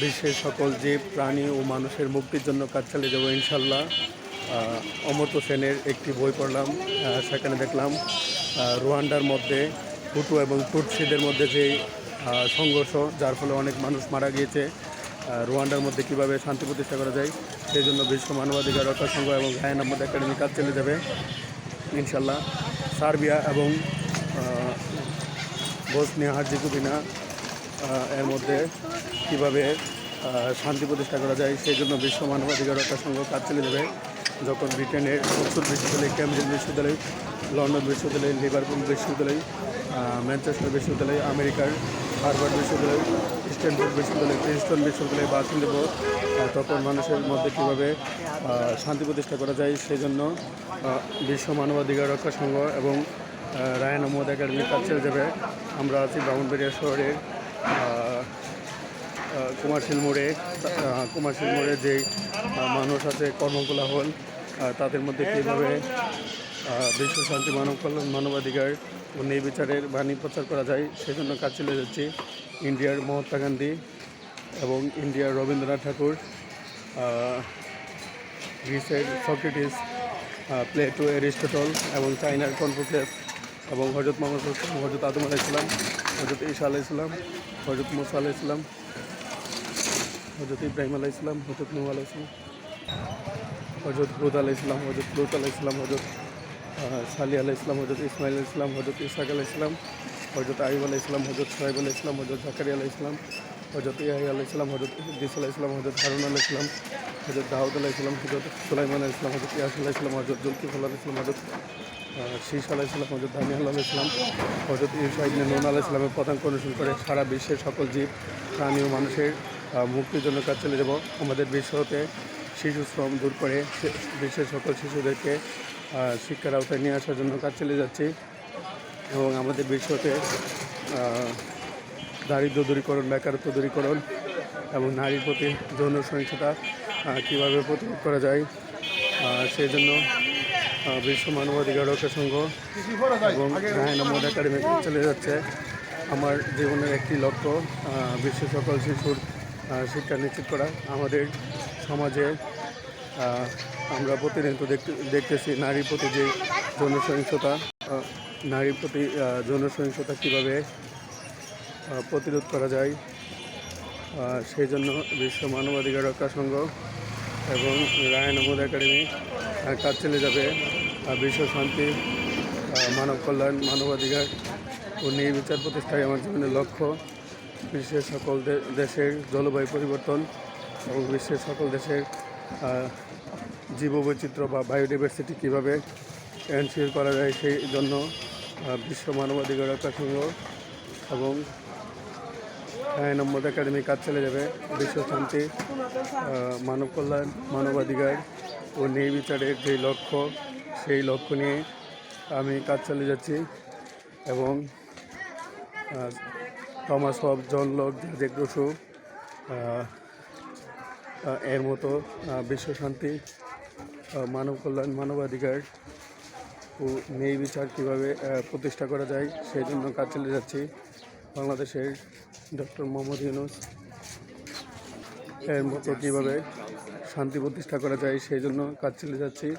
বিশ্বের সকল জীব প্রাণী ও মানুষের মুক্তির জন্য কাজ চালিয়ে যাবো ইনশাল্লাহ। অমর্ত্য সেনের একটি বই পড়লাম, সেখানে দেখলাম রুয়ান্ডার মধ্যে হুটু এবং টুটসিদের মধ্যে যে সংঘর্ষ, যার ফলে অনেক মানুষ মারা গিয়েছে। রুয়ান্ডার মধ্যে কীভাবে শান্তি প্রতিষ্ঠা করা যায় সেই জন্য বিশ্ব মানবাধিকার রক্ষা সংঘ এবং গায়ন আহমদ একাডেমি কাজ চলে যাবে ইনশাল্লাহ। সার্বিয়া এবং বসনিয়া হার্জেগোভিনা এর মধ্যে কীভাবে শান্তি প্রতিষ্ঠা করা যায় সেই জন্য বিশ্ব মানবাধিকার রক্ষা সংঘ কাজ চালিয়ে যাবে। যখন ব্রিটেনের অক্সফোর্ড বিশ্ববিদ্যালয়, কেমব্রিজ বিশ্ববিদ্যালয়, লন্ডন বিশ্ববিদ্যালয়, লিভারপুল বিশ্ববিদ্যালয়, ম্যানচেস্টার বিশ্ববিদ্যালয়, আমেরিকার হার্ভার্ড বিশ্ববিদ্যালয়, স্ট্যানফোর্ড বিশ্ববিদ্যালয়, প্রিন্সটন বিশ্ববিদ্যালয়ে ভাষণ দেব, তখন মানুষের মধ্যে কীভাবে শান্তি প্রতিষ্ঠা করা যায় সেই জন্য বিশ্ব মানবাধিকার রক্ষা সংঘ এবং রায়ান আহমদ একাডেমি কাজ চলে যাবে। আমরা আছি ব্রাহ্মণবাড়িয়া শহরের কুমারশীল মোড়ে যেই মানুষ আছে কর্মকোলাহল, তাদের মধ্যে কীভাবে বিশ্ব শান্তি, মানব কল্যাণ, মানবাধিকার ও নির্বিচারের বাণী প্রচার করা যায় সেজন্য কাজ চলে যাচ্ছি। ইন্ডিয়ার মহাত্মা গান্ধী এবং ইন্ডিয়ার রবীন্দ্রনাথ ঠাকুর, গ্রিসের সক্রেটিস, প্লেটো, এরিস্টটল এবং চাইনার কনফুসিয়াস এবং হজরত মোহাম্মদ, হজরত আদম আলাইহিসসালাম, হজরত ঈসা আলাইহিসসালাম, হজরত মুসা আলাইহিসসালাম, হজরত ইব্রাহিম আলাইহিসসালাম, হজরত নূহ আলাইহিসসালাম, হজরত হুদ আলাইহিসসালাম, হজরত লূত আলাইহিসসালাম, হজরত সালি আলাইহিসসালাম, হজরত ইসমাইল আলাইহিসসালাম, হজরত ইসহাক আলাইহিসসালাম, হজরত আইব আলাইহিসসালাম, হজরত সোহাইব আলাইহিসসালাম, হজরত জাকারিয়া আলাইহিসসালাম, হজরত ইয়াহিয়া আলাইহিসসালাম, হজরত ইদ্রিস আলাইহিসসালাম, হজরত হারুন আলাইহিসসালাম, হজরত দাউদ আলাইহিসসালাম, হজরত সুলাইমান আলাইহিসসালাম, হজরত ইয়াস আলাইহিসসালাম, হজরত জুলকিফল আলাইহিসসালাম, হজরত শীষ আলাইহিসসালাম, হজরত দানিয়াল আলাইহিসসালাম, হজরত ঈসা ইবনে নূন আলাইহিসসালামের পতাঙ্ক অনুসরণ করে সারা বিশ্বের সকল জীব প্রাণী ও মানুষের মুক্তির জন্য কাজ চলে যাব। আমাদের বিশ্বতে শিশু শ্রম দূর করে বিশ্বের সকল শিশুদেরকে শিক্ষার আওতায় নিয়ে আসার জন্য কাজ চলে যাচ্ছি এবং আমাদের বিশ্বতে দারিদ্র দূরীকরণ, বেকারত্ব দূরীকরণ এবং নারীর প্রতি যৌন সহিংসতা কীভাবে প্রতিরোধ করা যায় সেই জন্য বিশ্ব মানবাধিকার রক্ষা সংঘ এবং রায়ান আহমদ একাডেমি চলে যাচ্ছে। আমার জীবনের একটি লক্ষ্য বিশ্বের সকল শিশুর শিক্ষা নিশ্চিত করা। আমাদের সমাজে আমরা প্রতিনিয়ত দেখতেছি নারীর প্রতি যে যৌন সহিংসতা কীভাবে প্রতিরোধ করা যায় সেই জন্য বিশ্ব মানবাধিকার রক্ষা সংঘ এবং রায়ান আহমদ একাডেমি কাজ চলে যাবে। বিশ্ব শান্তি, মানব কল্যাণ, মানবাধিকার ও নির্বিচার প্রতিষ্ঠায় আমার জীবনের লক্ষ্য। বিশ্বের সকল দেশের জলবায়ু পরিবর্তন এবং বিশ্বের সকল দেশের জীববৈচিত্র্য বা বায়োডাইভার্সিটি কীভাবে এনশিওর করা যায় সেই জন্য বিশ্ব মানবাধিকার রক্ষা সংঘ এবং রায়ান আহমদ একাডেমি কাজ চলে যাবে। বিশ্ব শান্তি, মানব কল্যাণ, মানবাধিকার ও নির্বিচারের যে লক্ষ্য সেই লক্ষ্য নিয়ে আমি কাজ চালিয়ে যাচ্ছি এবং টমাস হব, জন লক, জ্যাক রুসো এর মতো বিশ্ব শান্তি, মানব কল্যাণ, মানবাধিকার ও নির্বিচার কীভাবে প্রতিষ্ঠা করা যায় সেই জন্য কাজ চালিয়ে যাচ্ছি। বাংলাদেশের ডক্টর মোহাম্মদ ইউনূস এর মতো কীভাবে শান্তি প্রতিষ্ঠা করা যায় সেই জন্য কাজ চালিয়ে যাচ্ছি।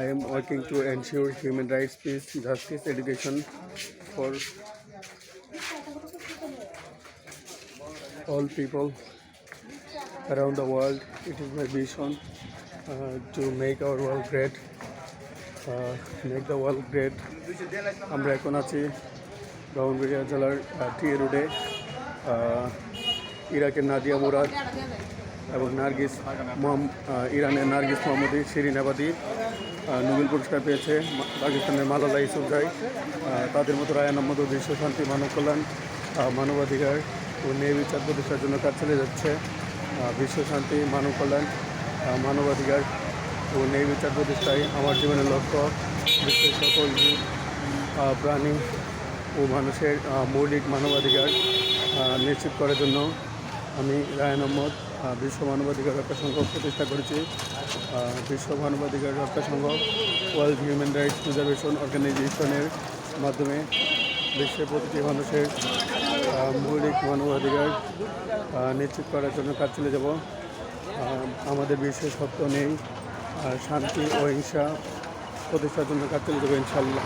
I am working to ensure human rights, peace, justice, education for all people around the world. It is my vision to make our world great, make the world great. আমরা এখন আছি ব্রাহ্মণবাড়িয়া জেলার টিএ রোডে। ইরাকের নাদিয়া মুরাদ এবং ইরানের নার্গিস মোহাম্মদী, শিরিন আবাদি নোবেল পুরস্কার পেয়েছে। পাকিস্তানের মালালা ইউসুফজাই, তাদের মতো রায়ান আহমদ বিশ্ব শান্তি, মানব কল্যাণ, মানবাধিকার ও নির্বিচার প্রতিষ্ঠার জন্য কাজ চলে যাচ্ছে। বিশ্ব শান্তি, মানব কল্যাণ, মানবাধিকার ও নির্বিচার প্রতিষ্ঠায় আমার জীবনের লক্ষ্য। বিশ্বের সকল জীব প্রাণী ও মানুষের মৌলিক মানবাধিকার নিশ্চিত করার জন্য আমি রায়ান আহমদ বিশ্ব মানবাধিকার রক্ষা সংঘ প্রতিষ্ঠা করেছি। বিশ্ব মানবাধিকার রক্ষা সংঘ ওয়ার্ল্ড হিউম্যান রাইটস প্রিজার্ভেশন অর্গানাইজেশনের মাধ্যমে বিশ্বের প্রতিটি মানুষের মৌলিক মানবাধিকার নিশ্চিত করার জন্য কাজ চালিয়ে যাব। আমাদের বিশ্বে সত্য নেই, আর শান্তি ও হিংসা প্রতিষ্ঠার জন্য কাজ চালিয়ে যাবো ইনশাল্লাহ।